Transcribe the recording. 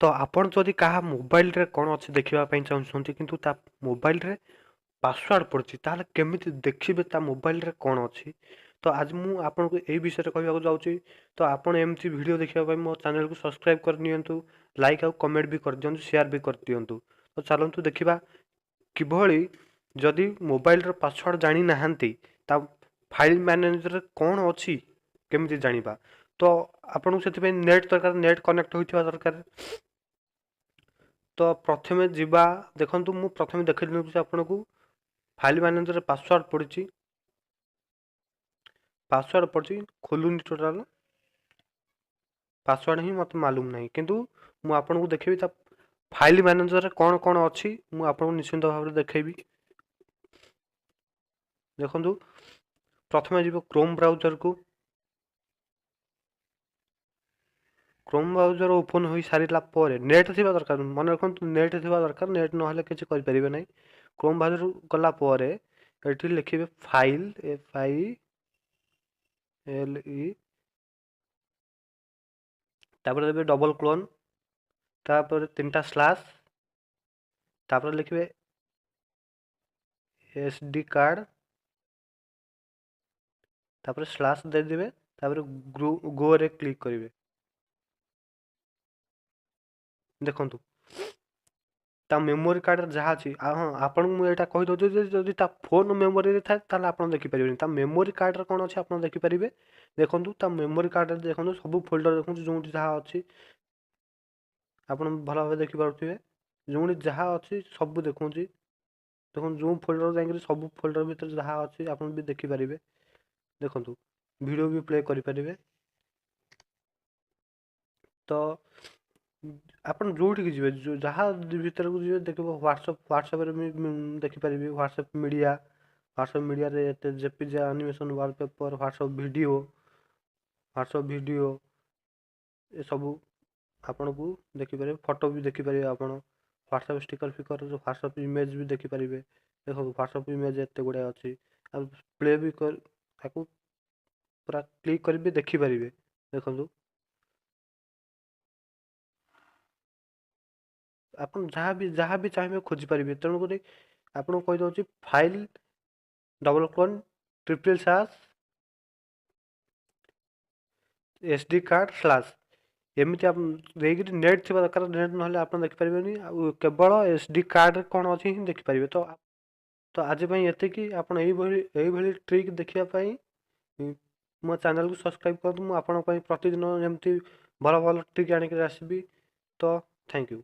तो आपण जदि काहा मोबाइल रे कौन अच्छी देखा चाहते किंतु ता मोबाइल रे पासवर्ड पड़ी ताहले केमिति देखिबे ता मोबाइल रे कौन अच्छी। तो आज मु आपन को एई विषय कहबाक जाउची। तो आपण एमती वीडियो देखिबा पई मो चैनल को सब्सक्राइब कर नियंतु, लाइक और कमेंट भी कर दियंतु, शेयर भी कर दियंतु। तो चलंतु देखिबा किभଳି जदि मोबाइल रो पासवर्ड जानि नाहंती ता फाइल मैनेजर रे कौन अच्छी केमिति जानिबा। तो आपन सेति पे नेट दरकार, नेट कनेक्ट होइथिबा दरकार। तो प्रथमे जिबा देखंतु मु प्रथमे देखि देउछि आपनको फाइल मैनेजर रे पासवर्ड पड़ी, पासवर्ड पड़ी खोलुनी टोटल पासवर्ड ही मत मालूम नहीं किंतु मु आपनको देखेबी ता फाइल मैनेजर रे कौन कौन अच्छी मु आपनको निश्चिंत भाव देखेबी। देखंतु प्रथमे जिबो क्रोम ब्राउजर को, क्रोम ब्राउजर ओपन हो सारा पर नेट थिबा दरकार, मन रखु नेट थिबा दरकार, नेट नहले किछि करि परिबे नै। क्रोम ब्राउजर गला पर एठी लिखिबे फाइल FILE, तापर देबे डबल क्लोन, तापर तीनटा स्लैश, तापर लिखिबे SD कार्ड, तापर स्लैश दे देबे, तापर गो रे क्लिक करिवे। देखंतु ता मेमोरी कार्ड जहाँ अच्छी हाँ आपन को मुझे कही दउछि जदि ता फोन मेमोरी रे थाए ताले आपन देखि परिबेनी। ता मेमोरी कार्ड रे कोन अछि आपन देखि परिबे। देखंतु ता मेमोरी कार्ड रे देखंतु सब फोल्डर देखंतु जोंटी जहाँ अछि आपन भला भाबे देखि पारुथिबे। जोंटी जहाँ अछि सब देखंछि, देखंतु जो फोल्डर जाइकरी सब फोल्डर भीतर जहाँ अछि आपन भी देखि परिबे। देखंतु वीडियो भी प्ले करि परिबे। तो आपन जोठी कि जिवे जहाँ भीतर को जिवे देखिबो व्हाट्सएप रे भी देखि परिबे। व्हाट्सएप मीडिया रे एते JPG animation wallpaper, WhatsApp video ए सब आपन को देखि परिबे। फोटो भी देखि परिबे आपन। व्हाट्सएप स्टिकर फिकर व्हाट्सएप इमेज भी देखि परिबे। देखो व्हाट्सएप इमेज एते गुडे अछि। अब प्ले भी कर ताकू पूरा क्लिक कर भी देखि परिबे। देखंतु आपन जहाँ भी चाहिए खोजी पारिबे। तेणु करी आपन कहि दउछि file double colon triple slash SD card slash एमती आप देकरी नेट थिबा दरकार। नेट नहले आपन देखि परिबेनी। केवल SD कार्ड रे कोन अछि ही देखि परिबे। तो आज पई एते कि आपन एई भली ट्रिक देखिया पई मो चैनल को सब्सक्राइब करदु। मु आपन पई प्रतिदिन एमती भल भल ट्रिक आनिक आसीबी। तो थैंक यू।